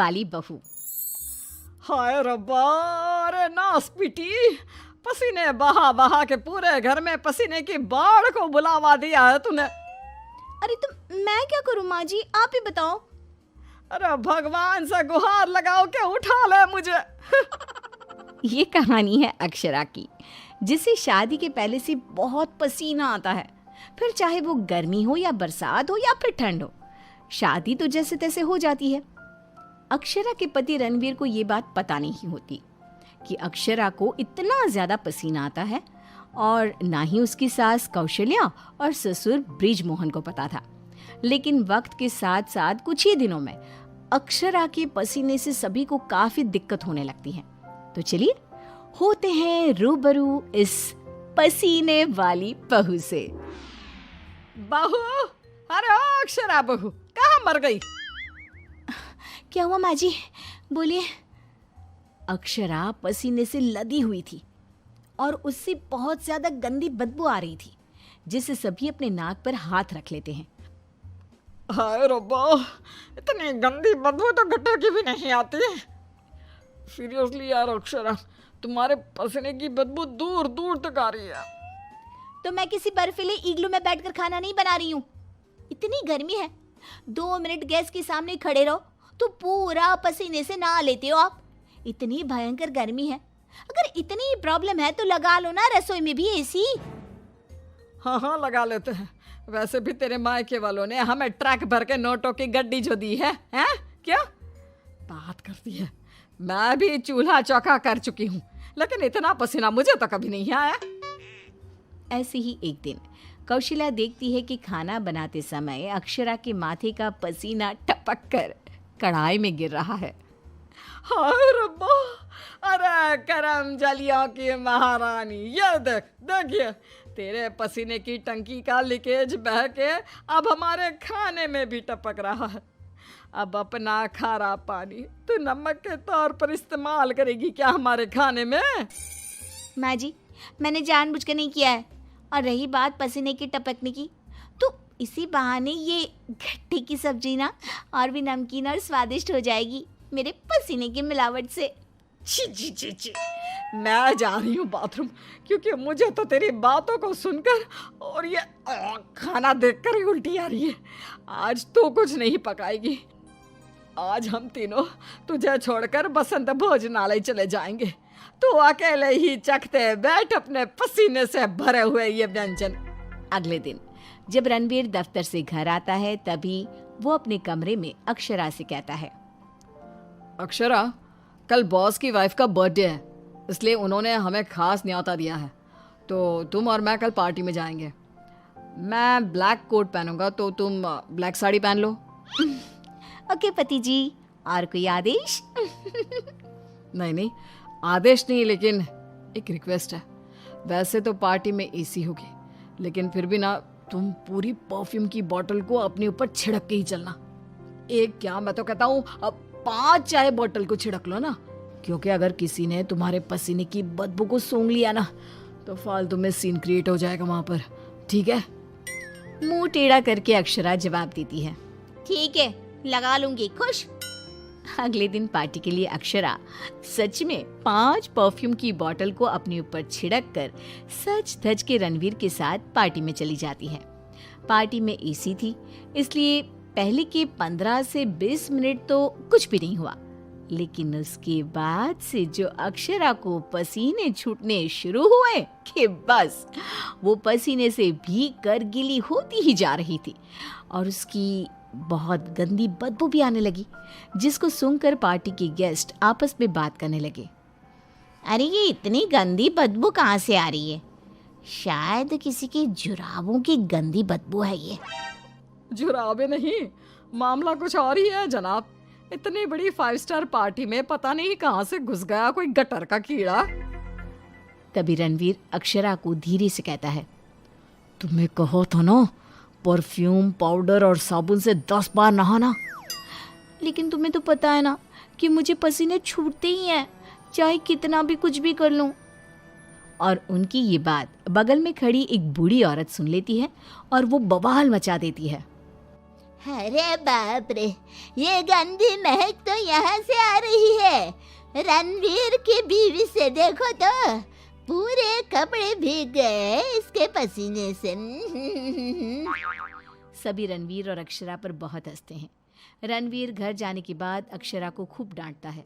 वाली बहू। हाय रब्बा, अरे नास पीटी, पसीने बहा बहा के पूरे घर में पसीने की बाढ़ को बुलावा दिया है तूने। अरे तो मैं क्या करूं माँ जी, आप ही बताओ। अरे भगवान से गुहार लगाओ के उठा ले मुझे। ये कहानी है अक्षरा की, जिसे शादी के पहले से बहुत पसीना आता है, फिर चाहे वो गर्मी हो या बरसात हो या फिर ठंड हो, शादी तो जैसे तैसे हो जाती है। अक्षरा के पति रणवीर को ये बात पता नहीं होती कि अक्षरा को इतना ज्यादा पसीना आता है, और ना ही उसकी सास कौशल्या और ससुर ब्रिजमोहन को पता था। लेकिन वक्त के साथ साथ कुछ ही दिनों में अक्षरा के पसीने से सभी को काफी दिक्कत होने लगती है। तो चलिए होते हैं रूबरू इस पसीने वाली बहू से। बहू, अरे ओ अक्षरा बहू, कहाँ मर गई? क्या हुआ माँ जी, बोलिए। अक्षरा पसीने से लदी हुई थी और उससे बहुत ज्यादा गंदी बदबू आ रही थी, जिससे सभी अपने नाक पर हाथ रख लेते हैं। हाय रब्बा, इतनी गंदी बदबू तो गटर की भी नहीं आती। सीरियसली यार अक्षरा, तुम्हारे पसीने की बदबू दूर दूर तक आ रही है। तो मैं किसी बर्फीले इग्लू में बैठकर खाना नहीं बना रही हूँ। इतनी गर्मी है, 2 मिनट गैस के सामने खड़े रहो तो पूरा पसीने से नहा लेते हो आप। इतनी भयंकर गर्मी है, अगर इतनी प्रॉब्लम है तो लगा लो ना रसोई में भी एसी। हाँ लगा लेते हैं। वैसे भी तेरे मायके वालों ने हमें ट्रक भर के नोटों की गड्डी जो दी है, हैं? क्या बात करती है? मैं भी चूल्हा चौका कर चुकी हूँ, लेकिन इतना पसीना मुझे तो कभी नहीं आया। ऐसे ही एक दिन कौशल्या देखती है कि खाना बनाते समय अक्षरा के माथे का पसीना टपक कर कढ़ाई में गिर रहा है। हाय रब्बा, अरे करम जलियों की महारानी, ये देखिए तेरे पसीने की टंकी का लीकेज बह के अब हमारे खाने में भी टपक रहा है। अब अपना खारा पानी तू नमक के तौर पर इस्तेमाल करेगी क्या हमारे खाने में? माँ जी, मैंने जानबूझकर नहीं किया है। और रही बात पसीने की टपकने की, तो इसी बहाने ये गट्टे की सब्जी ना और भी नमकीन और स्वादिष्ट हो जाएगी मेरे पसीने की मिलावट से। छी छी छी छी, मैं जा रही हूँ बाथरूम, क्योंकि मुझे तो तेरी बातों को सुनकर और ये खाना देखकर ही उल्टी आ रही है। आज तो कुछ नहीं पकाएगी। आज हम तीनों तुझे छोड़कर बसंत भोजनालय चले जाएंगे। तू अकेले ही चखते बैठ अपने पसीने से भरे हुए ये व्यंजन। अगले दिन जब रणवीर दफ्तर से घर आता है, तभी वो अपने कमरे में अक्षरा से कहता है, अक्षरा, कल बॉस की वाइफ का बर्थडे है, इसलिए उन्होंने हमें खास न्योता दिया है, तो तुम और मैं कल पार्टी में जाएंगे। मैं ब्लैक कोट पहनूंगा, तो तुम ब्लैक साड़ी पहन लो। ओके पति जी, और कोई आदेश? नहीं, आदेश नहीं, लेकिन एक रिक्वेस्ट है। वैसे तो पार्टी में एसी होगी, लेकिन फिर भी ना, तुम पूरी परफ्यूम की बोतल को अपने ऊपर छिड़क के ही चलना। एक क्या, मैं तो कहता हूँ 5 चाय बोतल को छिड़क लो ना, क्योंकि अगर किसी ने तुम्हारे पसीने की बदबू को सूंघ लिया ना, तो फालतू में सीन क्रिएट हो जाएगा वहां पर, ठीक है? मुंह टेढ़ा करके अक्षरा जवाब देती है, ठीक है, लगा लूंगी, खुश। अगले दिन पार्टी के लिए अक्षरा सच में 5 परफ्यूम की बोतल को अपने ऊपर छिड़क कर सच धज के रणवीर के साथ पार्टी में चली जाती है। पार्टी में एसी थी, इसलिए पहले के 15 से 20 मिनट तो कुछ भी नहीं हुआ, लेकिन उसके बाद से जो अक्षरा को पसीने छूटने शुरू हुए कि बस वो पसीने से भीग कर गीली होती ही जा रही थी, और उसकी बहुत गंदी बदबू भी आने लगी, जिसको सुनकर पार्टी के गेस्ट आपस में बात करने लगे। अरे ये इतनी गंदी बदबू कहाँ से आ रही है? शायद किसी की जुराबों की गंदी बदबू है ये। जुराबे नहीं, मामला कुछ और ही है जनाब। इतनी बड़ी 5 स्टार पार्टी में पता नहीं कहाँ से घुस गया कोई गटर का कीड़ा। तभी रणवीर अक्षरा को धीरे से कहता है, तुम्हें कहो तो ना, परफ्यूम, पाउडर और साबुन से 10 बार नहाना। लेकिन तुम्हें तो पता है ना कि मुझे पसीने छूटते ही हैं, चाहे कितना भी कुछ भी कर लूं। और उनकी ये बात बगल में खड़ी एक बूढ़ी औरत सुन लेती है और वो बवाल मचा देती है। अरे बाप रे, ये गंदी महक तो यहाँ से आ रही है। रणवीर की बीवी से देखो तो पूरे कपड़े भीग गए इसके पसीने से। सभी रणवीर और अक्षरा पर बहुत हंसते हैं। रणवीर घर जाने के बाद अक्षरा को खूब डांटता है।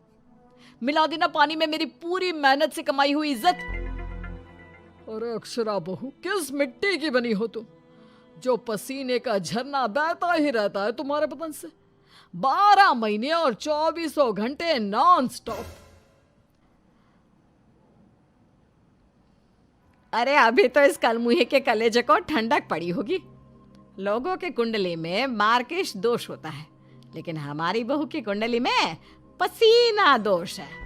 मिला देना पानी में मेरी पूरी मेहनत से कमाई हुई इज्जत। अरे अक्षरा बहू, किस मिट्टी की बनी हो तुम, जो पसीने का झरना बहता ही रहता है तुम्हारे बदन से 12 महीने और 2400 घंटे नॉन स्टॉप। अरे अभी तो इस कलमुहे के कलेजे को ठंडक पड़ी होगी। लोगों के कुंडली में मार्केश दोष होता है, लेकिन हमारी बहू की कुंडली में पसीना दोष है।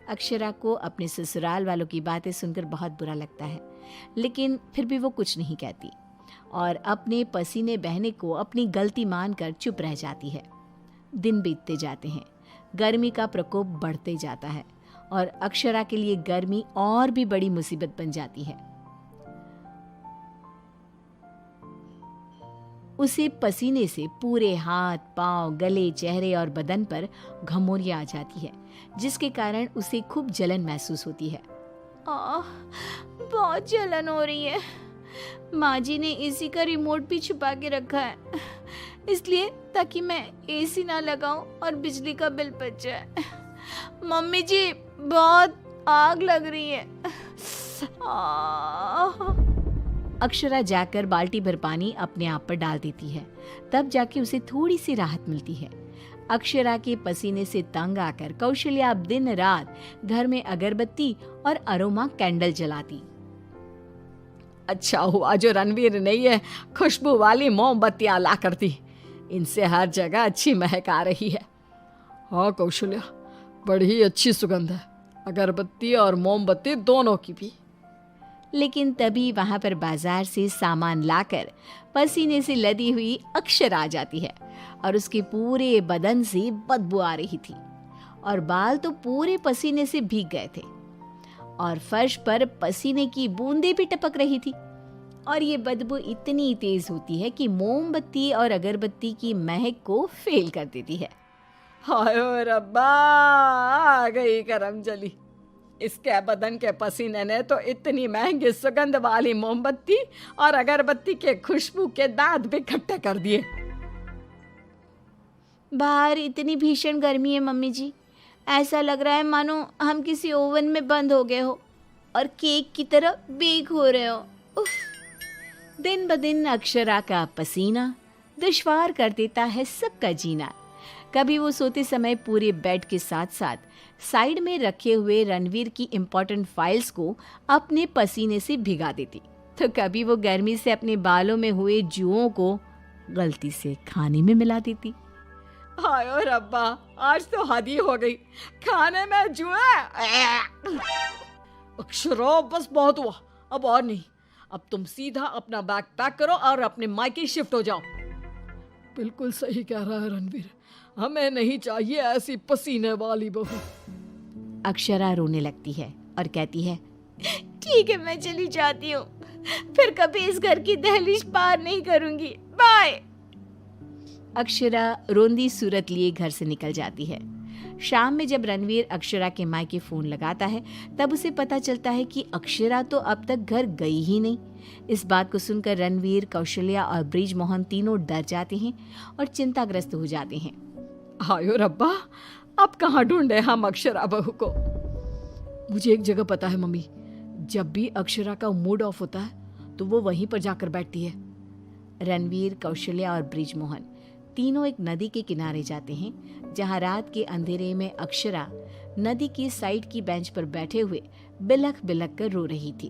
अक्षरा को अपने ससुराल वालों की बातें सुनकर बहुत बुरा लगता है, लेकिन फिर भी वो कुछ नहीं कहती और अपने पसीने बहने को अपनी गलती मानकर चुप रह जाती है। दिन बीतते जाते हैं, गर्मी का प्रकोप बढ़ते जाता है और अक्षरा के लिए गर्मी और भी बड़ी मुसीबत बन जाती है। उसे पसीने से पूरे हाथ, पांव, गले, चेहरे और बदन पर घमौरियां आ जाती है, जिसके कारण उसे खूब जलन महसूस होती है। बहुत जलन हो रही है। माँ जी ने एसी का रिमोट भी छुपा के रखा है, इसलिए ताकि मैं एसी ना लगाऊं और बिजली का बिल बच जाए। मम्मी जी, बहुत आग लग रही है। अक्षरा जाकर बाल्टी भर पानी अपने आप पर डाल देती है, तब जाके उसे थोड़ी सी राहत मिलती है। अक्षरा के पसीने से तंग आकर कौशल्या अब दिन रात घर में अगरबत्ती और अरोमा कैंडल जलाती। अच्छा हुआ जो रणवीर ने ये खुशबू वाली मोमबत्तियां ला कर दी, इनसे हर जगह अच्छी महक आ रही है। हाँ कौशल्या, बड़ी अच्छी सुगंध है, अगरबत्ती और मोमबत्ती दोनों की भी। लेकिन तभी वहां पर बाजार से सामान लाकर पसीने से लदी हुई अक्षरा आ जाती है और उसके पूरे बदन से बदबू आ रही थी और बाल तो पूरे पसीने से भीग गए थे और फर्श पर पसीने की बूंदें भी टपक रही थी और ये बदबू इतनी तेज होती है कि मोमबत्ती और अगरबत्ती की महक को फेल कर देती है। हाय रब्बा, आ गई करम जली। इसके बदन के पसीने ने तो इतनी महंगी सुगंध वाली मोमबत्ती और अगरबत्ती के खुशबू के दांत भी इकट्ठे कर दिए। बाहर इतनी भीषण गर्मी है मम्मी जी, ऐसा लग रहा है मानो हम किसी ओवन में बंद हो गए हो और केक की तरह बेक हो रहे हो। उफ। दिन ब दिन अक्षरा का पसीना दुश्वार कर देता है सबका जीना। कभी वो सोते समय पूरे बेड के साथ साथ साइड में रखे हुए रणवीर की इम्पोर्टेंट फाइल्स को अपने पसीने से भिगा देती, तो कभी वो गर्मी से अपने बालों में हुए जुओं को गलती से खाने में मिला देती। हाय रब्बा, आज तो हद ही हो गई, खाने में जुए। अक्षरा बस बहुत हुआ, अब और नहीं। अब तुम सीधा अपना बैग पैक करो और अपने मायके शिफ्ट हो जाओ। बिल्कुल सही कह रहा है रणवीर, हमें नहीं चाहिए ऐसी पसीने वाली बहू। अक्षरा रोने लगती है और कहती है, ठीक है मैं चली जाती हूँ, फिर कभी इस घर की दहलीज पार नहीं करूंगी, बाय। अक्षरा रोंदी सूरत लिए घर से निकल जाती है। शाम में जब रणवीर अक्षरा के मायके फोन लगाता है, तब उसे पता चलता है कि अक्षरा तो अब तक घर गई ही नहीं। इस बात को सुनकर रणवीर, कौशल्या और ब्रिजमोहन तीनों डर जाते हैं और चिंताग्रस्त हो जाते हैं। हायो रब्बा, अब कहाँ ढूंढे हम अक्षरा बहू को। मुझे एक जगह पता है मम्मी, जब भी अक्षरा का मूड ऑफ होता है तो वो वहीं पर जाकर बैठती है। रणवीर, कौशल्या और ब्रिजमोहन तीनों एक नदी के किनारे जाते हैं, जहां रात के अंधेरे में अक्षरा नदी की साइड की बेंच पर बैठे हुए बिलख बिलख कर रो रही थी।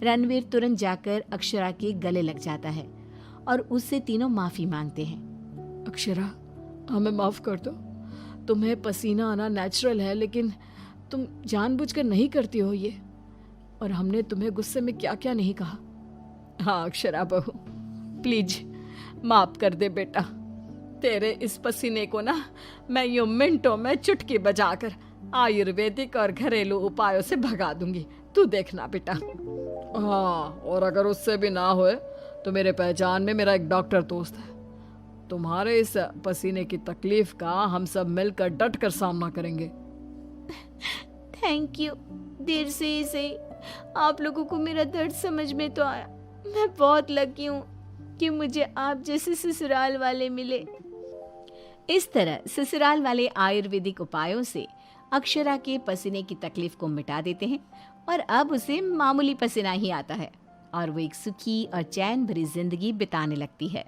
रणवीर तुरंत जाकर अक्षरा के गले लग जाता है और उससे तीनों माफी मांगते हैं। अक्षरा, हमें माफ कर दो, तुम्हें पसीना आना नेचुरल है, लेकिन तुम जानबूझकर नहीं करती हो ये, और हमने तुम्हें गुस्से में क्या क्या नहीं कहा। हाँ अक्षरा बहू, प्लीज माफ कर दे बेटा। तेरे इस पसीने को ना मैं यूं मिनटों में चुटकी बजाकर आयुर्वेदिक और घरेलू उपायों से भगा दूंगी, तू देखना बेटा। हाँ, और अगर उससे भी ना होए तो मेरे पहचान में मेरा एक डॉक्टर दोस्त है, तुम्हारे इस पसीने की तकलीफ का हम सब मिलकर डट कर सामना करेंगे। Thank you. देर से ही सही आप लोगों को मेरा दर्द समझ में तो आया। मैं बहुत लकी हूँ कि मुझे आप जैसे ससुराल वाले मिले। इस तरह ससुराल वाले आयुर्वेदिक उपायों से अक्षरा के पसीने की तकलीफ को मिटा देते हैं और अब उसे मामूली पसीना ही आता है और वो एक सुखी और चैन भरी जिंदगी बिताने लगती है।